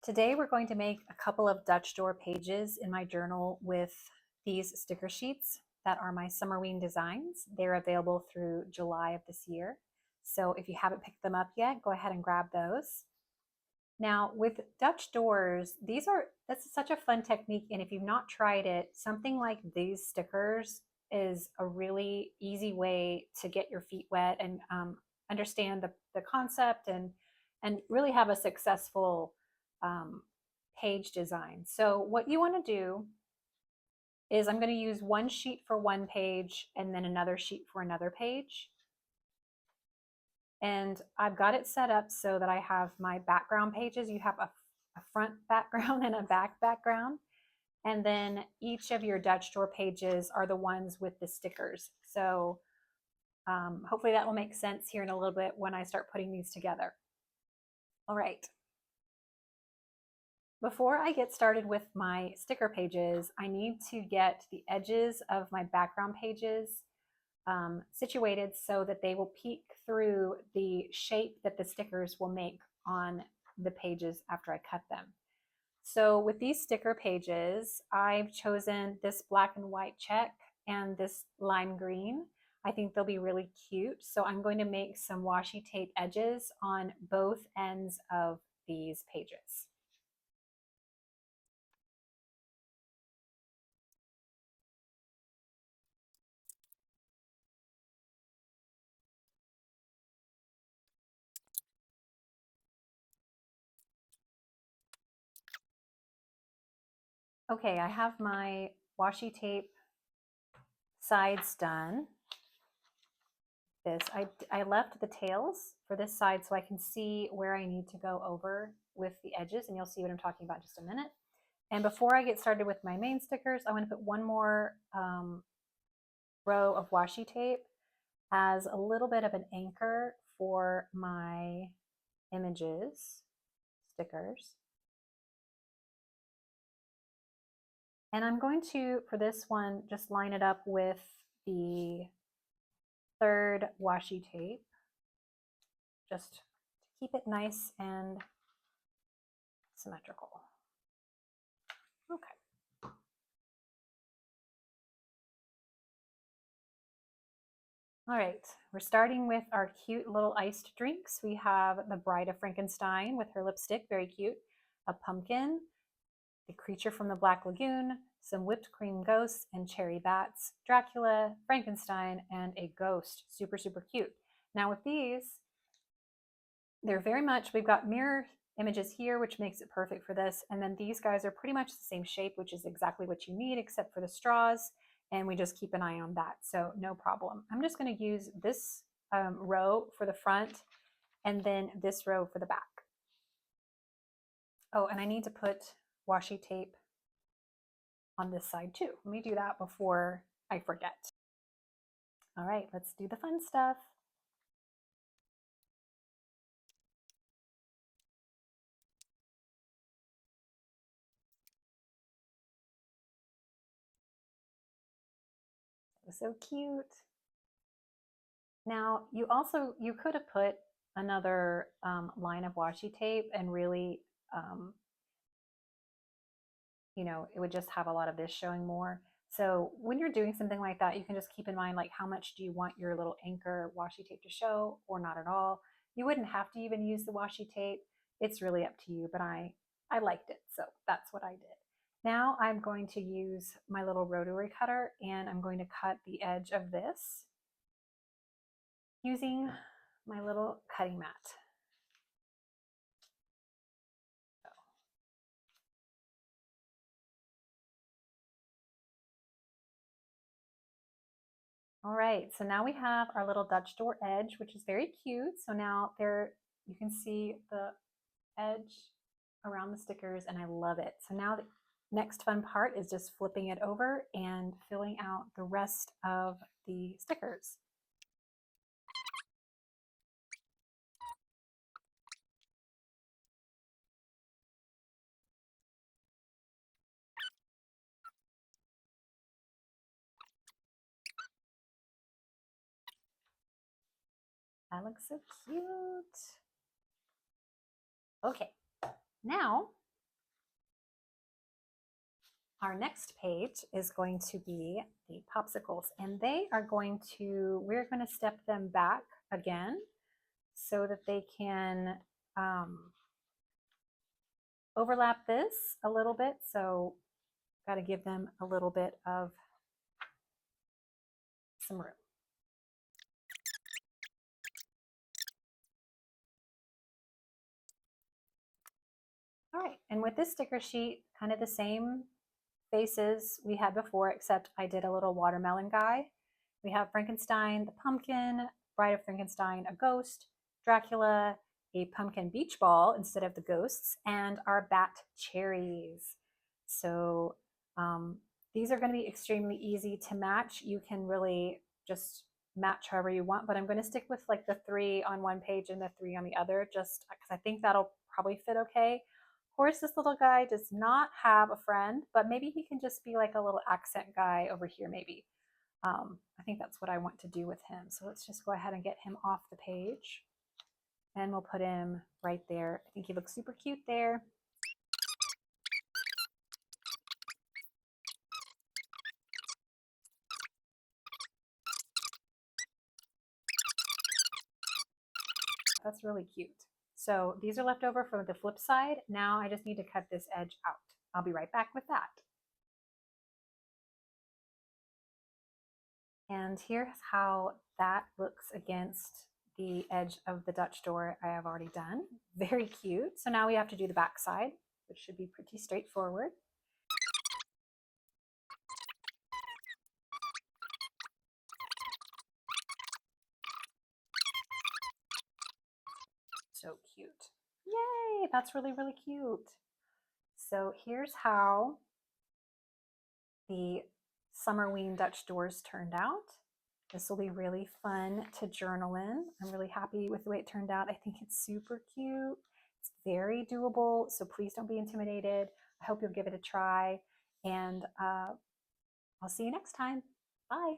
Today we're going to make a couple of Dutch door pages in my journal with these sticker sheets that are my Summerween designs. They're available through July of this year. So if you haven't picked them up yet, go ahead and grab those. Now with Dutch doors, that's such a fun technique. And if you've not tried it, something like these stickers is a really easy way to get your feet wet and understand the concept and really have a successful page design. So what you want to do is I'm going to use one sheet for one page and then another sheet for another page. And I've got it set up so that I have my background pages. You have a front background and a back background. And then each of your Dutch door pages are the ones with the stickers. So hopefully that will make sense here in a little bit when I start putting these together. All right. Before I get started with my sticker pages, I need to get the edges of my background pages situated so that they will peek through the shape that the stickers will make on the pages after I cut them. So with these sticker pages, I've chosen this black and white check and this lime green. I think they'll be really cute. So I'm going to make some washi tape edges on both ends of these pages. Okay, I have my washi tape sides done. I left the tails for this side so I can see where I need to go over with the edges, and you'll see what I'm talking about in just a minute. And before I get started with my main stickers, I want to put one more row of washi tape as a little bit of an anchor for my images, stickers. And I'm going to, for this one, just line it up with the third washi tape, just to keep it nice and symmetrical. Okay. All right, we're starting with our cute little iced drinks. We have the Bride of Frankenstein with her lipstick, very cute, a pumpkin, the creature from the Black Lagoon, some whipped cream ghosts and cherry bats, Dracula, Frankenstein, and a ghost. Super, super cute. Now with these, they're very much, we've got mirror images here, which makes it perfect for this. And then these guys are pretty much the same shape, which is exactly what you need, except for the straws. And we just keep an eye on that. So no problem. I'm just going to use this row for the front and then this row for the back. Oh, and I need to put washi tape on this side too. Let me do that before I forget. All right, let's do the fun stuff. So cute. Now you could have put another line of washi tape and really, it would just have a lot of this showing more. So when you're doing something like that, you can just keep in mind, like, how much do you want your little anchor washi tape to show, or not at all. You wouldn't have to even use the washi tape. It's really up to you, but I liked it, so that's what I did. Now I'm going to use my little rotary cutter and I'm going to cut the edge of this using my little cutting mat. All right, so now we have our little Dutch door edge, which is very cute. So now there you can see the edge around the stickers, and I love it. So now the next fun part is just flipping it over and filling out the rest of the stickers. That looks so cute. Okay, now Our next page is going to be the popsicles, and we're going to step them back again so that they can overlap this a little bit. So got to give them a little bit of some room. All right, and with this sticker sheet, kind of the same faces we had before, except I did a little watermelon guy. We have Frankenstein, the pumpkin, Bride of Frankenstein, a ghost, Dracula, a pumpkin beach ball instead of the ghosts, and our bat cherries. So these are going to be extremely easy to match. You can really just match however you want, but I'm going to stick with like the 3 on one page and the 3 on the other, just because I think that'll probably fit okay. Of course, this little guy does not have a friend, but maybe he can just be like a little accent guy over here maybe. I think that's what I want to do with him. So let's just go ahead and get him off the page, and we'll put him right there. I think he looks super cute there. That's really cute. So these are left over from the flip side. Now I just need to cut this edge out. I'll be right back with that. And here's how that looks against the edge of the Dutch door I have already done. Very cute. So now we have to do the back side, which should be pretty straightforward. So cute. Yay, that's really, really cute. So here's how the Summerween Dutch doors turned out. This will be really fun to journal in. I'm really happy with the way it turned out. I think it's super cute. It's very doable, so please don't be intimidated. I hope you'll give it a try, and I'll see you next time. Bye.